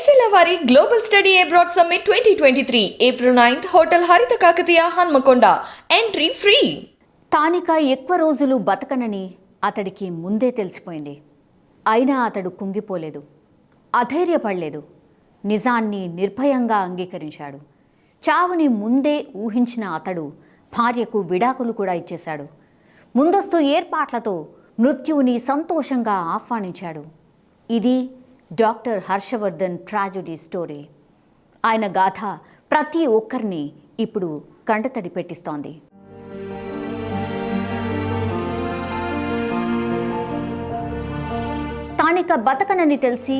XL వారి global study abroad summit 2023 April 9th hotel హరిత Kakatiya Hanamkonda entry free. తానిక ఎక్కువ రోజులు బతకనని అతడికి ముందే తెలిసిపోయింది. అయినా అతడు కుంగిపోలేదు, అధైర్యపడలేదు. నిజాన్ని నిర్భయంగా అంగీకరించాడు. చావుని ముందే ఊహించిన అతడు భార్యకు విడాకులు కూడా ఇచ్చేశాడు. ముందస్తు ఏర్పాట్లతో మృత్యువుని సంతోషంగా ఆహ్వానించాడు. ఇది డాక్టర్ హర్షవర్ధన్ ట్రాజెడీ స్టోరీ. ఆయన గాథ ప్రతి ఒక్కరిని ఇప్పుడు కంటతడి పెట్టిస్తోంది. తానిక బతకనని తెలిసి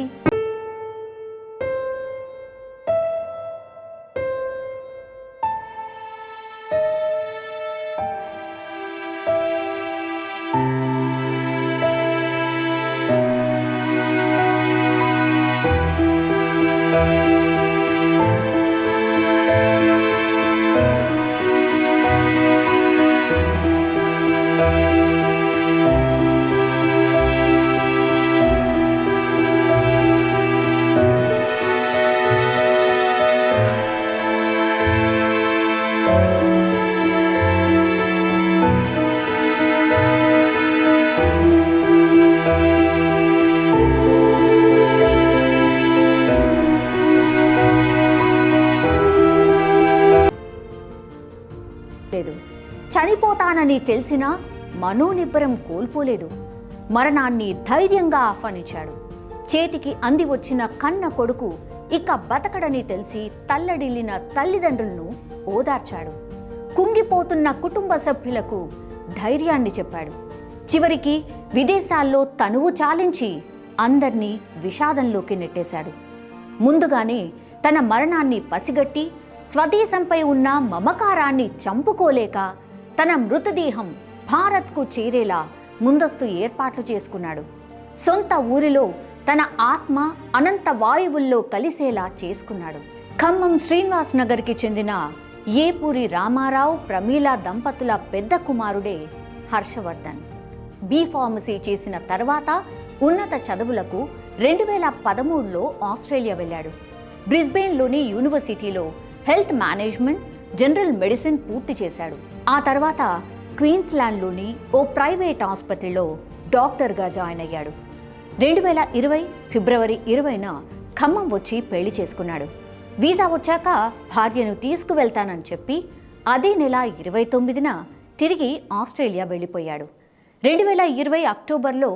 చనిపోతానని తెలిసినా మనోనిబ్బరం కోల్పోలేదు. మరణాన్ని ధైర్యంగా ఆహ్వానించాడు. చేతికి అంది వచ్చిన కన్న కొడుకు ఇక బతకడని తెలిసి తల్లడిల్లిన తల్లిదండ్రులను ఓదార్చాడు. కుంగిపోతున్న కుటుంబ సభ్యులకు ధైర్యాన్ని చెప్పాడు. చివరికి విదేశాల్లో తనువు చాలించి అందర్నీ విషాదంలోకి నెట్టేశాడు. ముందుగానే తన మరణాన్ని పసిగట్టి స్వదేశంపై ఉన్న మమకారాన్ని చంపుకోలేక తన మృతదేహం భారత్కు చేరేలా ముందస్తు ఏర్పాట్లు చేసుకున్నాడు. సొంత ఊరిలో తన ఆత్మ అనంత వాయువుల్లో కలిసేలా చేసుకున్నాడు. ఖమ్మం శ్రీనివాస్ నగర్కి చెందిన ఏపూరి రామారావు ప్రమీల దంపతుల పెద్ద కుమారుడే హర్షవర్ధన్. బి ఫార్మసీ చేసిన తర్వాత ఉన్నత చదువులకు 2013లో ఆస్ట్రేలియా వెళ్ళాడు. బ్రిస్బెయిన్లోని యూనివర్సిటీలో హెల్త్ మేనేజ్మెంట్, జనరల్ మెడిసిన్ పూర్తి చేశాడు. ఆ తర్వాత క్వీన్స్లాండ్లోని ఓ ప్రైవేట్ ఆసుపత్రిలో డాక్టర్గా జాయిన్ అయ్యాడు. 2020 ఫిబ్రవరి 20న ఖమ్మం వచ్చి పెళ్లి చేసుకున్నాడు. వీసా వచ్చాక భార్యను తీసుకువెళ్తానని చెప్పి అదే నెల 29న తిరిగి ఆస్ట్రేలియా వెళ్ళిపోయాడు. 2020 అక్టోబర్లో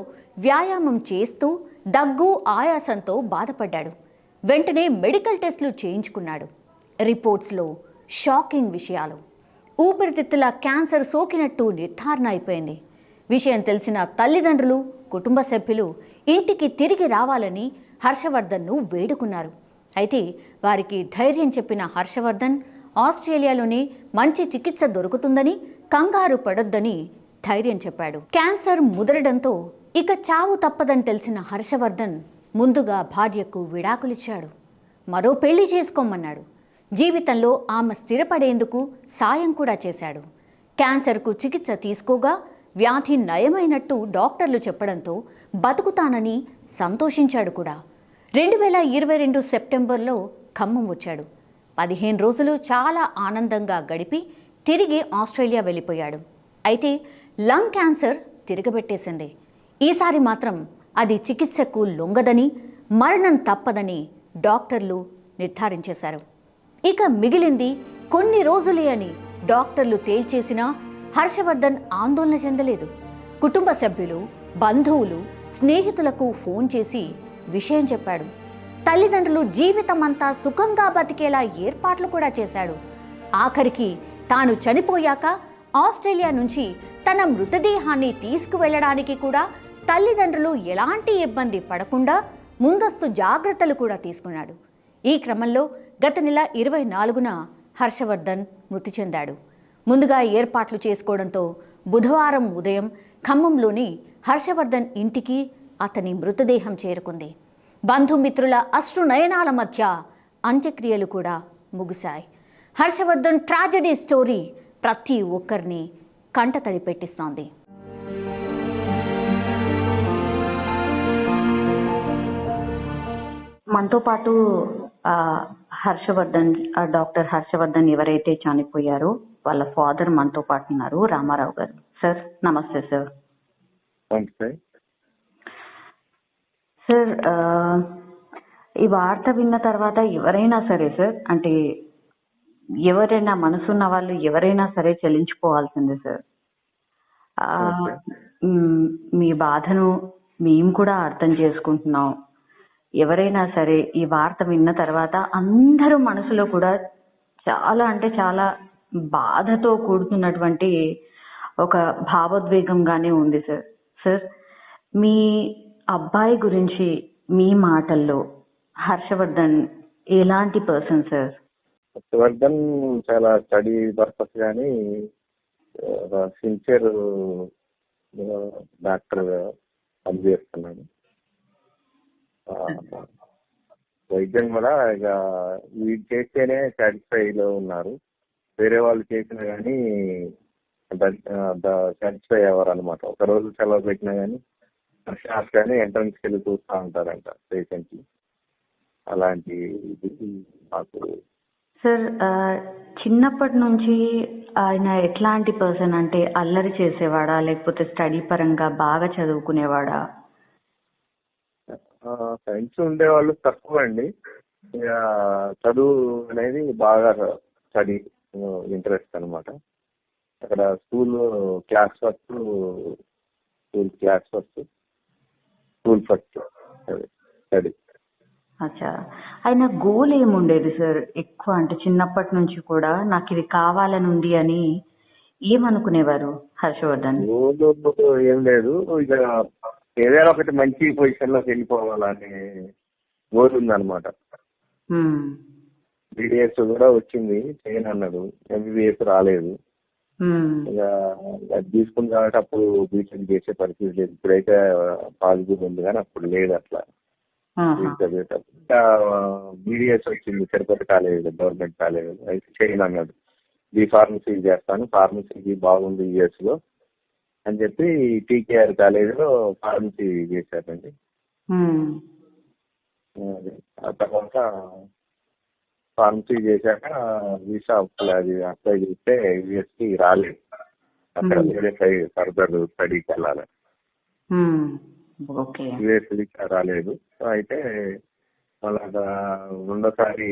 వ్యాయామం చేస్తూ దగ్గు, ఆయాసంతో బాధపడ్డాడు. వెంటనే మెడికల్ టెస్టులు చేయించుకున్నాడు. రిపోర్ట్స్లో షాకింగ్ విషయాలు. ఊపిరితిత్తుల క్యాన్సర్ సోకినట్టు నిర్ధారణ అయిపోయింది. విషయం తెలిసిన తల్లిదండ్రులు, కుటుంబ సభ్యులు ఇంటికి తిరిగి రావాలని హర్షవర్ధన్ను వేడుకున్నారు. అయితే వారికి ధైర్యం చెప్పిన హర్షవర్ధన్ ఆస్ట్రేలియాలోనే మంచి చికిత్స దొరుకుతుందని, కంగారు పడొద్దని ధైర్యం చెప్పాడు. క్యాన్సర్ ముదరడంతో ఇక చావు తప్పదని తెలిసిన హర్షవర్ధన్ ముందుగా భార్యకు విడాకులిచ్చాడు. మరో పెళ్లి చేసుకోమన్నాడు. జీవితంలో ఆమె స్థిరపడేందుకు సాయం కూడా చేశాడు. క్యాన్సర్కు చికిత్స తీసుకోగా వ్యాధి నయమైనట్టు డాక్టర్లు చెప్పడంతో బతుకుతానని సంతోషించాడు కూడా. 2022 సెప్టెంబర్లో ఖమ్మం వచ్చాడు. 15 రోజులు చాలా ఆనందంగా గడిపి తిరిగి ఆస్ట్రేలియా వెళ్ళిపోయాడు. అయితే లంగ్ క్యాన్సర్ తిరగబెట్టేసింది. ఈసారి మాత్రం అది చికిత్సకు లొంగదని, మరణం తప్పదని డాక్టర్లు నిర్ధారించేశారు. ఇక మిగిలింది కొన్ని రోజులే అని డాక్టర్లు తేల్చేసినా హర్షవర్ధన్ ఆందోళన చెందలేదు. కుటుంబ సభ్యులు, బంధువులు, స్నేహితులకు ఫోన్ చేసి విషయం చెప్పాడు. తల్లిదండ్రులు జీవితమంతా సుఖంగా బతికేలా ఏర్పాట్లు కూడా చేశాడు. ఆఖరికి తాను చనిపోయాక ఆస్ట్రేలియా నుంచి తన మృతదేహాన్ని తీసుకువెళ్లడానికి కూడా తల్లిదండ్రులు ఎలాంటి ఇబ్బంది పడకుండా ముందస్తు జాగ్రత్తలు కూడా తీసుకున్నాడు. ఈ క్రమంలో గత నెల 24న హర్షవర్ధన్ మృతి చెందాడు. ముందుగా ఏర్పాట్లు చేసుకోవడంతో బుధవారం ఉదయం ఖమ్మంలోని హర్షవర్ధన్ ఇంటికి అతని మృతదేహం చేరుకుంది. బంధుమిత్రుల అశ్రునయనాల మధ్య అంత్యక్రియలు కూడా ముగిశాయి. హర్షవర్ధన్ ట్రాజెడీ స్టోరీ ప్రతి ఒక్కరిని కంటతడి పెట్టిస్తోంది. మనతో పాటు ఆ, హర్షవర్ధన్ డాక్టర్ హర్షవర్ధన్ ఎవరైతే చనిపోయారో వాళ్ళ ఫాదర్ మనతో పాటు ఉన్నారు, రామారావు గారు. సార్ నమస్తే సార్. నమస్తే. సార్ ఈ వార్త విన్న తర్వాత ఎవరైనా సరే సార్, అంటే ఎవరైనా మనసున్న వాళ్ళు ఎవరైనా సరే చెల్లించుకోవాల్సిందే సార్. ఆ, మీ బాధను మేము కూడా అర్థం చేసుకుంటున్నాం. ఎవరైనా సరే ఈ వార్త విన్న తర్వాత అందరూ మనసులో కూడా చాలా అంటే చాలా బాధతో కూడుతున్నటువంటి ఒక భావోద్వేగంగానే ఉంది సార్. సార్, మీ అబ్బాయి గురించి మీ మాటల్లో హర్షవర్ధన్ ఎలాంటి పర్సన్ సార్? హర్షవర్ధన్ చాలా స్టడీ పర్పస్ కానీ సిన్సియర్ డాక్టర్ పనిచేస్తున్నాడు. వైద్యం కూడా ఇక వీడు చేస్తేనే సాటిస్ఫైలో ఉన్నారు. వేరే వాళ్ళు చేసినా కానీ సాటిస్ఫై అవ్వరు అనమాట. ఒక రోజు సెలవు పెట్టినా కానీ షాప్ కానీ ఎంట్రన్స్కి వెళ్ళి చూస్తూ ఉంటారంట పేషెంట్లు. అలాంటి ఇది మాకు. సార్, చిన్నప్పటి నుంచి ఆయన ఎట్లాంటి పర్సన్? అంటే అల్లరి చేసేవాడా, లేకపోతే స్టడీ పరంగా బాగా చదువుకునేవాడా? సైన్స్ ఉండేవాళ్ళు తక్కువ అండి. ఇక చదువు అనేది బాగా స్టడీ ఇంట్రెస్ట్ అనమాట. అక్కడ school class first, school first study. అచ్చా, ఆయన గోల్ ఏముండేది సార్ ఎక్కువ? అంటే చిన్నప్పటి నుంచి కూడా నాకు ఇది కావాలని ఉంది అని ఏమనుకునేవారు హర్షవర్ధన్? గోల్ ఏం లేదు, ఇక ఏదైనా ఒకటి మంచి పొజిషన్ లోకి వెళ్ళిపోవాలని గోల్ ఉందన్నమాట. బీడీఎస్ కూడా వచ్చింది, చేయను అన్నాడు. ఎంబీబీఎస్ రాలేదు. ఇక అది తీసుకుని కాబట్టి అప్పుడు బీటెక్ చేసే పరిస్థితి లేదు. ఇప్పుడైతే పాజిటివ్ ఉంది కానీ అప్పుడు లేదు అట్లా. బీడీఎస్ వచ్చింది తిరుపతి కాలేజ్, గవర్నమెంట్ కాలేజ్. అయితే చేయను అన్నాడు. బీ ఫార్మసీ చేస్తాను, ఫార్మసీకి బాగుంది యూఎస్ లో అని చెప్పి టీకేఆర్ కాలేజీలో ఫార్మసీ చేశారండి. ఆ తర్వాత ఫార్మసీ చేశాక వీసా అప్లై చేస్తే యూఎస్కి రాలేదు. అక్కడ వేరే ఫర్దర్ స్టడీకి వెళ్ళాలి. యూఎస్ వీసా రాలేదు. అయితే మళ్ళా రెండోసారి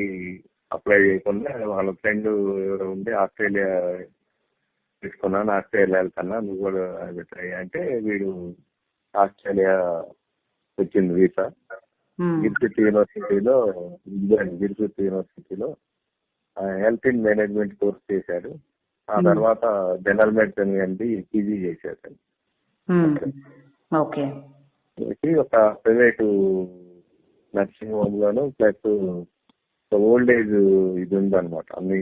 అప్లై చేయకుండా వాళ్ళ ఫ్రెండ్ ఎవరో ఉండి ఆస్ట్రేలియా తీసుకున్నాను, ఆస్ట్రేలియా వెళ్తున్నా, నువ్వు కూడా అది ట్రై అంటే వీడు ఆస్ట్రేలియా వచ్చింది వీసా. గిర్ఫిత్ యూనివర్సిటీలో హెల్త్ అండ్ మేనేజ్మెంట్ కోర్స్ చేశాడు. ఆ తర్వాత జనరల్ మెడిసిన్ అండి పీజీ చేశాడు. ఒక ప్రైవేటు నర్సింగ్ హోమ్ లోను ప్లస్ ఓల్డ్ ఏజ్ ఇది ఉందన్నమాట. అన్ని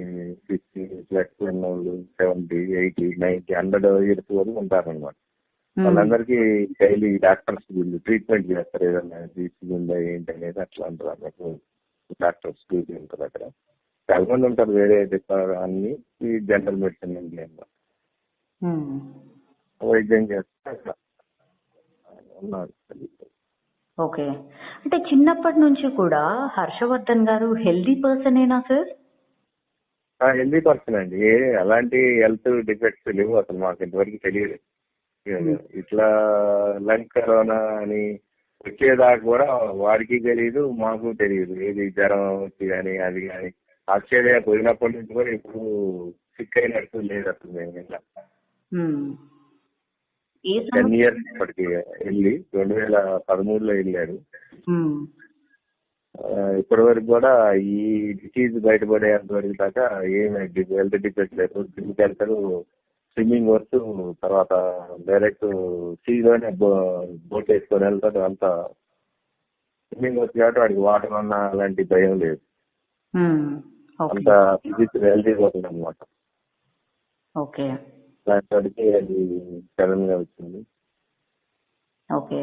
50 ప్లస్ ఉన్నోళ్ళు 70, 80, 90, 100 ఇయర్స్ వరకు ఉంటారనమాట. వాళ్ళందరికీ డైలీ డాక్టర్స్ వీళ్ళు ట్రీట్మెంట్ చేస్తారు. ఏదైనా డిసీజ్ ఉందా ఏంటి అనేది అట్లా అంటారు అన్నట్టు. డాక్టర్స్ డ్యూటీ ఉంటుంది అక్కడ. చాలా మంది ఉంటారు వేరే అన్ని. ఈ జనరల్ మెడిసిన్ ఉంది అన్నమాట. వైద్యం చేస్తే అట్లా ఉన్నారు. ఓకే, అంటే చిన్నప్పటి నుంచి కూడా హర్షవర్ధన్ గారు హెల్దీ పర్సనేనా సార్? హెల్దీ పర్సన్ అండి. అలాంటి హెల్త్ డిఫెక్ట్స్ లేవు అసలు. మాకు ఇంతవరకు తెలియదు. ఇట్లా లంగ్ కరోనా అని వచ్చేదాకా కూడా వాడికి తెలియదు, మాకు తెలియదు. ఏది జ్వరం వచ్చి కానీ అది కానీ. ఆస్ట్రేలియా పోయినప్పటి నుంచి కూడా ఇప్పుడు సిక్ అయినట్టు లేదు అసలు. మేము ఇలా 10 years ఇప్పటికి వెళ్ళి 2013లో వెళ్ళాడు. ఇప్పటి వరకు కూడా ఈ డిసీజ్ బయటపడేంత వరకు దాకా ఏమి హెల్త్ డిఫెక్ట్ లేదు. జిమ్కి వెళ్తాడు, స్విమ్మింగ్ వచ్చు, తర్వాత డైరెక్ట్ సీలోనే బోట్ వేసుకొని వెళ్తాడు. అంతా స్విమ్మింగ్ వచ్చు కాబట్టి వాడికి వాటర్ అన్న అలాంటి భయం లేదు. అంత ఫిజిక్స్ హెల్తీగా అవుతుంది అనమాట. ఓకే, దానికి అది సడన్ గా వచ్చింది. ఓకే,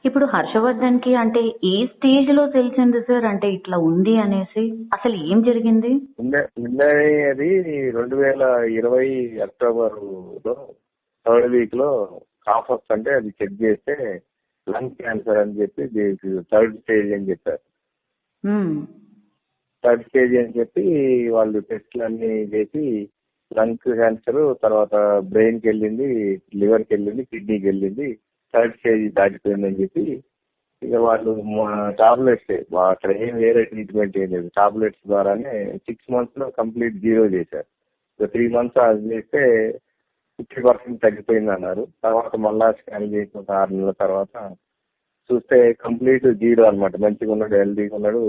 ఇప్పుడు హర్షవర్ధన్ కి అంటే ఏ స్టేజ్ లో తెలిసింది సార్ అంటే ఇట్లా ఉంది అనేసి? అసలు ఏం జరిగింది? అది 2020 అక్టోబర్లో 3rd week లో కాఫ్ వస్తుంటే అది చెక్ చేస్తే లంగ్ క్యాన్సర్ అని చెప్పి 3rd stage అని చెప్పారు. థర్డ్ స్టేజ్ అని చెప్పి వాళ్ళు టెస్ట్లు అన్ని చేసి లంగ్స్ క్యాన్సర్, తర్వాత బ్రెయిన్కి వెళ్ళింది, లివర్కి వెళ్ళింది, కిడ్నీకి వెళ్ళింది, థర్డ్ స్టేజ్ దాటిపోయిందని చెప్పి ఇక వాళ్ళు టాబ్లెట్స్ అక్కడ ఏం వేరే ట్రీట్మెంట్ ఏం లేదు, టాబ్లెట్స్ ద్వారానే 6 months లో కంప్లీట్ జీరో చేశారు. 3 months అది చేస్తే 50% తగ్గిపోయింది అన్నారు. తర్వాత మళ్ళా స్కాన్ చేసి ఒక 6 నెలల తర్వాత చూస్తే కంప్లీట్ జీరో అనమాట. మంచిగా ఉన్నాడు, హెల్తీగా ఉన్నాడు,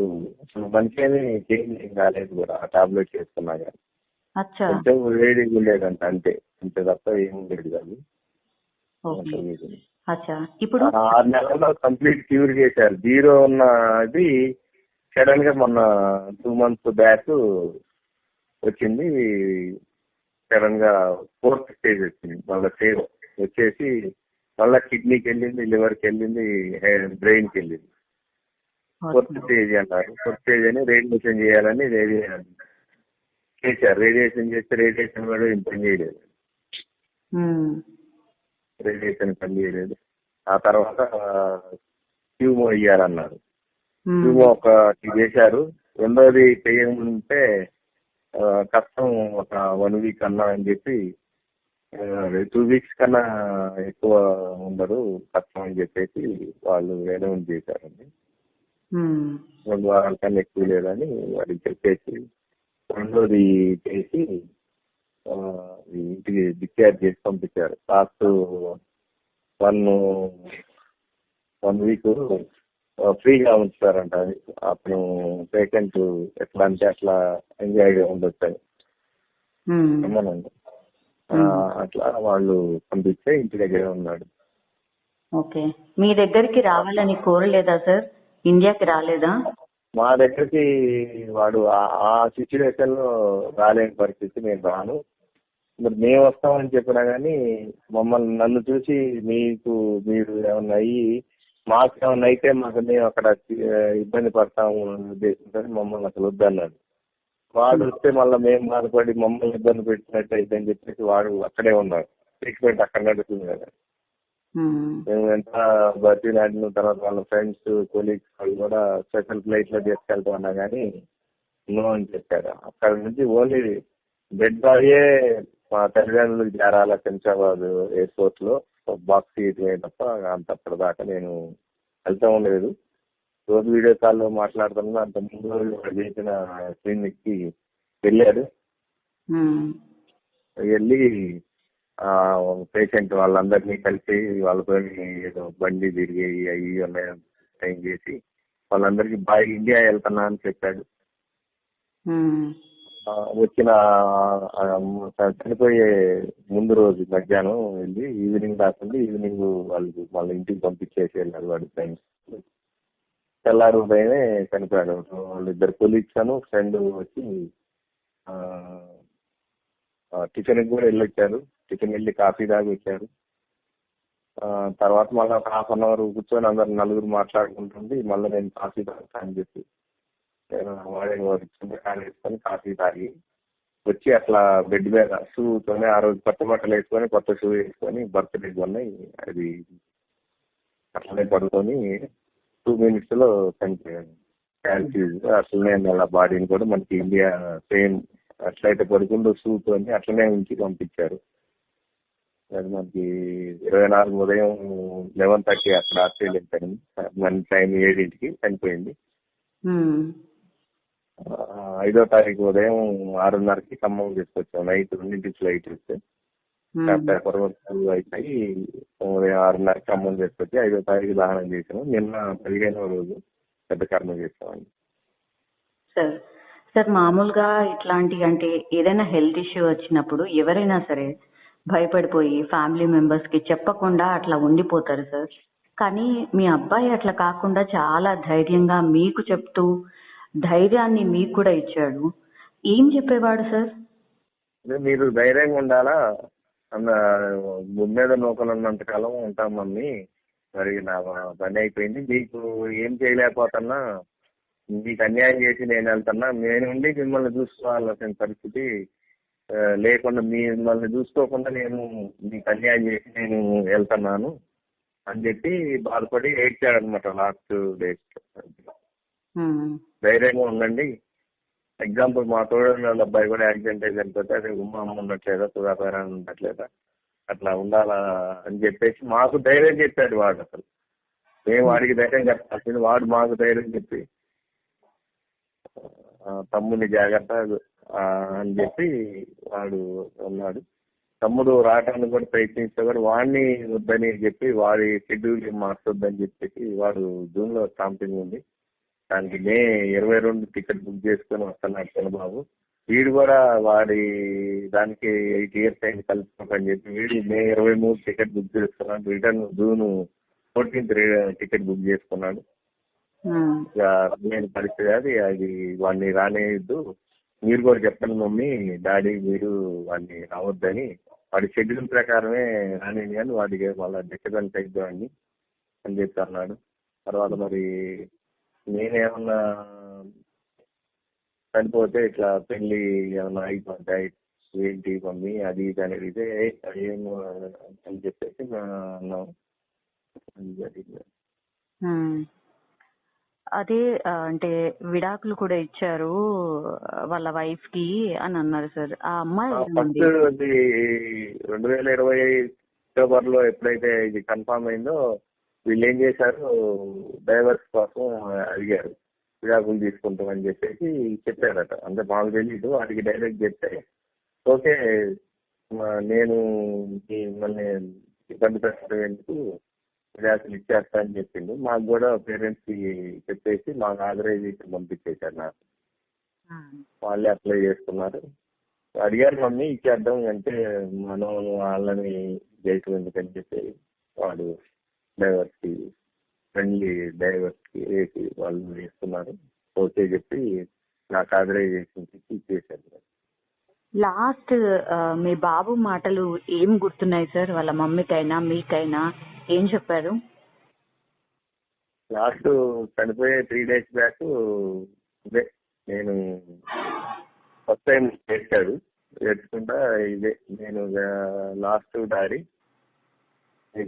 అసలు మనిషి ఏమి చేంజ్ ఏం కాలేదు కూడా ఆ టాబ్లెట్స్ వేసుకున్నా కానీ. కొంచెం వేడిగా ఉండేదంట అంతే, అంతే తప్ప ఏం ఉండేది కాదు. ఇప్పుడు 6 నెలల్లో కంప్లీట్ క్యూర్ చేశారు. జీరో ఉన్నది సడన్ గా మొన్న 2 months బ్యాక్ వచ్చింది. సడన్ గా 4th స్టేజ్ వచ్చింది. మళ్ళీ సేమ్ వచ్చేసి మళ్ళీ కిడ్నీకి వెళ్ళింది, లివర్కి వెళ్ళింది, బ్రెయిన్కి వెళ్ళింది. 4th స్టేజ్ అన్నారు. 4th స్టేజ్ అని రేడియేషన్ చేయాలని చేశారు. రేడియేషన్ చేస్తే రేడియేషన్ కూడా ఏం పని చేయలేదు. రేడియేషన్ పని చేయలేదు. ఆ తర్వాత ట్యూమో ఇయ్యాలన్నారు. ట్యూమో ఒకటి చేశారు. రెండోది చేయకుంటే కష్టం, ఒక 1 week అన్నా అని చెప్పి 2 weeks కన్నా ఎక్కువ ఉండరు, కష్టం అని చెప్పేసి వాళ్ళు అనౌన్స్ చేశారండి. 2 వారాల కన్నా ఎక్కువ లేదని వాడికి చెప్పేసి రెండోది చేసి ఇంటికి డిశ్చార్జ్ చేసి పంపించారు. లాస్ట్ 1 week ఫ్రీగా ఉంచుతారంట. అతను పేషెంట్ ఎట్లా అంటే అట్లా ఎంజాయ్గా ఉండొచ్చు అట్లా వాళ్ళు పంపిస్తే ఇంటి దగ్గరే ఉన్నాడు. ఓకే, మీ దగ్గరికి రావాలని కోరలేదా సార్? ఇండియాకి రాలేదా? మా దగ్గరికి వాడు ఆ సిచ్యువేషన్ లో రాలేని పరిస్థితి, నేను రాను, మరి మేము వస్తామని చెప్పినా కానీ నన్ను చూసి మీరు ఏమన్నా అయ్యి మాకు ఏమన్నా అయితే మేము అక్కడ ఇబ్బంది పడతాము ఉద్దేశంతో మమ్మల్ని అసలు వద్దన్నాడు. వాడు వస్తే మళ్ళీ మేము బాధపడి మమ్మల్ని ఇబ్బంది పెట్టినట్టు అయితే అని చెప్పేసి వాడు అక్కడే ఉన్నాడు. ట్రీట్మెంట్ అక్కడ నడుస్తుంది కదా. మేము ఎంత బతిలాడిన తర్వాత వాళ్ళ ఫ్రెండ్స్, కొలీగ్స్ వాళ్ళు కూడా స్పెషల్ ఫ్లైట్ లో తీసుకెళ్తామన్నా కానీ నో అని చెప్పారు. అక్కడ నుంచి ఓన్లీ బెడ్ బాయే మా తల్లిదండ్రులకు చేరాల శంషాబాద్ ఎయిర్పోర్ట్ లో బాక్స్ తీయటమే తప్ప అంతప్పటిదాకా నేను వెళ్తా ఉండలేదు. రోజు వీడియో కాల్లో మాట్లాడుతున్నా. అంత ముందు రోజు చేసిన క్లినిక్ కి వెళ్ళాడు. వెళ్ళి పేషెంట్ వాళ్ళందరినీ కలిసి వాళ్ళతో ఏదో బండి తిరిగి అవి టైం చేసి వాళ్ళందరికీ బాయ్ ఇండియా వెళ్తున్నా అని చెప్పాడు. వచ్చిన చనిపోయే ముందు రోజు మధ్యాహ్నం వెళ్ళి ఈవినింగ్ రాకుండా ఈవినింగ్ వాళ్ళు మళ్ళీ ఇంటికి పంపించేసి వెళ్ళారు వాడి ఫ్రెండ్స్. తెల్లారు ఉదయమే చనిపోయాడు. వాళ్ళిద్దరు కొలీగ్స్ అను ఫ్రెండ్ వచ్చి టిఫిన్కి కూడా వెళ్ళొచ్చారు. టిఫిన్ వెళ్ళి కాఫీ తాగి వచ్చారు. తర్వాత మళ్ళీ ఒక 1/2 hour కూర్చొని అందరు నలుగురు మాట్లాడుకుంటుంది. మళ్ళీ నేను కాఫీ తాగుతా అని చెప్పి కాలు వేసుకొని కాఫీ తాగి వచ్చి అట్లా బెడ్ మీద షూతోనే ఆ రోజు కొత్త బట్టలు వేసుకొని కొత్త షూ వేసుకొని బర్త్డే ఉన్నాయి అది అట్లనే పడుకొని 2 minutes లో చనిపోయాను. క్యాన్సీజ్ అట్లనే అలా బాడీని కూడా మనకి ఇండియా సేమ్ అట్లయితే పడుకుంటూ షూతోని అట్లనే ఉంచి పంపించారు. అది మనకి 24 ఉదయం 11:30 అక్కడ ఆస్ట్రేలియా టైం, మన టైం 7 చనిపోయింది. 5వ తారీఖు ఉదయం 6:30కి ఖమ్మం తీసుకొచ్చాం. నైట్ 2 ఫ్లైట్ వస్తే పేపర్ వర్క్ అయిపోయి ఉదయం 6:30కి ఖమ్మం తీసుకొచ్చి 5వ తారీఖు దహనం చేసాము. నిన్న 15వ రోజు పెద్ద కర్మ చేస్తామండి. సార్ మామూలుగా ఇట్లాంటి అంటే ఏదైనా హెల్త్ ఇష్యూ వచ్చినప్పుడు ఎవరైనా సరే భయపడిపోయి ఫ్యామిలీ మెంబర్స్ కి చెప్పకుండా అట్లా ఉండిపోతారు సార్. కానీ మీ అబ్బాయి అట్లా కాకుండా చాలా ధైర్యంగా మీకు చెప్తూ ధైర్యాన్ని మీకు కూడా ఇచ్చాడు. ఏం చెప్పేవాడు సార్? మీరు ధైర్యంగా ఉండాలా, మీద నూకలు ఉన్నంత కాలం ఉంటాం మమ్మీ, మరి నా పని అయిపోయింది, మీకు ఏం చేయలేకపోతున్నా, మీకు అన్యాయం చేసి నేను వెళ్తున్నా, నేను ఉండి మిమ్మల్ని చూసుకోవాల్సిన పరిస్థితి లేకుండా మిమ్మల్ని చూసుకోకుండా నేను మీకు అన్యాయం చేసి నేను వెళ్తున్నాను అని చెప్పి బాధపడి ఏడ్చాడు అనమాట లాస్ట్ డేస్. ధైర్యంగా ఉండండి. ఎగ్జాంపుల్ మా తోడని వాళ్ళ అబ్బాయి కూడా యాక్సిడెంట్ అయి చనిపోతే అదే ఉమ్మ అమ్మ ఉండట్లేదా, సుధాకరాన్ని ఉండట్లేదా, అట్లా ఉండాలా అని చెప్పేసి మాకు ధైర్యం చెప్పాడు వాడు. అసలు మేము వాడికి ధైర్యం చెప్పాల్సింది వాడు మాకు ధైర్యం చెప్పి తమ్ముడిని జాగ్రత్త అని చెప్పి వాడు ఉన్నాడు. తమ్ముడు రావడానికి కూడా ప్రయత్నిస్తే కూడా వాడిని వద్దని చెప్పి వాడి షెడ్యూల్ మార్చొద్దని చెప్పేసి వాడు జూన్లో స్టాంపింగ్ ఉంది. దానికి మే 22 టికెట్ బుక్ చేసుకొని వస్తున్నాడు చంద్రబాబు. వీడు కూడా వాడి దానికి 8 years అయింది కలుపుకోకని చెప్పి వీడు మే 23 టికెట్ బుక్ చేసుకున్నాడు. Return June 14th ticket book చేసుకున్నాడు. ఇక నేను పరిస్థితి అది వాడిని రానేయద్దు, మీరు కూడా చెప్పండి మమ్మీ డాడీ మీరు వాడిని రావద్దని. వాడి షెడ్యూల్ ప్రకారమే రానేది కానీ వాడికి వాళ్ళ డిస్టర్బెన్స్ అయిద్దామని అని చెప్పి అన్నాడు. తర్వాత మరి నేనేమన్నా చనిపోతే ఇట్లా పెళ్ళి ఏమన్నా అయిపోతాయి ఏంటి మమ్మీ అది ఇది అని అడిగితే ఏమో అని చెప్పేసి అన్నాం. జరిగింది. అదే అంటే విడాకులు కూడా ఇచ్చారు వాళ్ళ వైఫ్ కి అని అన్నారు సార్. ఆ అమ్మాయి ఫస్ట్ 2020 అక్టోబర్లో ఎప్పుడైతే ఇది కన్ఫామ్ అయిందో వీళ్ళు ఏం చేశారు, డైవర్స్ కోసం అడిగారు, విడాకులు తీసుకుంటామని చెప్పేసి చెప్పారట. అంటే మాకు తెలీదు, వాడికి డైరెక్ట్ చెప్తే ఓకే నేను మిమ్మల్ని ఇబ్బంది పెట్టడం ఎందుకు విడాకులు ఇచ్చేస్తా అని చెప్పిండు. మాకు కూడా పేరెంట్స్ కి చెప్పేసి మాకు ఆథరైజేషన్ పంపించేశారు. నాకు వాళ్ళే అప్లై చేసుకున్నారు. అడిగారు మమ్మీ ఇచ్చేద్దాం అంటే మనం వాళ్ళని చేయటం ఎందుకని చెప్పి వాడు డైవర్స్ కి ఫ్రెండ్లీ డైవర్స్ కి వేసి వాళ్ళు వేస్తున్నారు. ఓకే చెప్పి నాకు ఆథరైజేషన్ ఇచ్చేసారు. లాస్ట్ మీ బాబు మాటలు ఏం గుర్తున్నాయి సార్? వాళ్ళ మమ్మీకైనా మీకైనా ఏం చెప్పారు? లాస్ట్ చనిపోయే 3 days బ్యాక్ ఇదే నేను ఫస్ట్ టైం చేశాడు ఏడ్చుకుంటా. ఇదే నేను లాస్ట్ డాడీ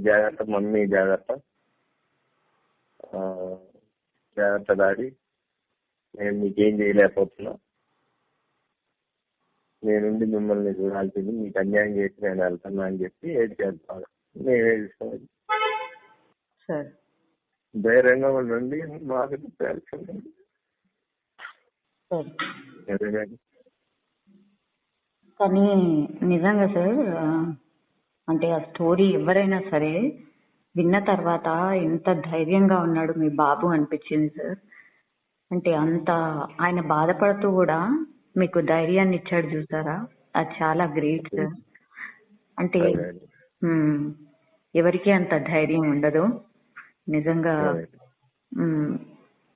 జాగ్రత్త, మమ్మీ జాగ్రత్త, జాగ్రత్త డాడీ, నేను మీకేం చేయలేకపోతున్నా, నేనుండి మిమ్మల్ని చూడాల్సింది, మీకు అన్యాయం చేసి నేను వెళ్తున్నా అని చెప్పి ఏడ్చేస్తాను. నేనే చూసుకోవాలి సార్. ధైర్యంగా ఉండండి మాకు చెప్పాల్సింది. కానీ నిజంగా సార్ అంటే ఆ స్టోరీ ఎవరైనా సరే విన్న తర్వాత ఎంత ధైర్యంగా ఉన్నాడు మీ బాబు అనిపించింది సార్. అంటే అంత ఆయన బాధపడుతూ కూడా మీకు ధైర్యాన్ని ఇచ్చాడు చూసారా, అది చాలా గ్రేట్ సార్. అంటే ఎవరికి అంత ధైర్యం ఉండదు నిజంగా.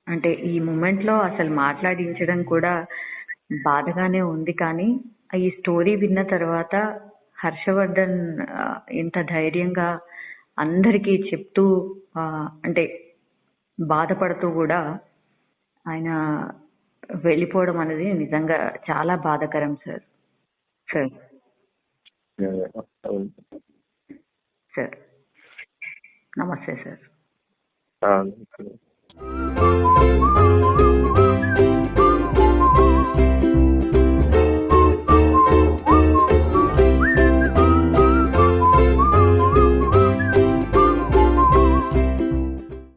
అంటే ఈ మూమెంట్ లో అసలు మాట్లాడించడం కూడా బాధగానే ఉంది. కానీ ఈ స్టోరీ విన్న తర్వాత హర్షవర్ధన్ ఇంత ధైర్యంగా అందరికీ చెప్తూ అంటే బాధపడుతూ కూడా ఆయన వెళ్ళిపోవడం అనేది నిజంగా చాలా బాధాకరం సార్. సార్ సార్ నమస్తే సార్.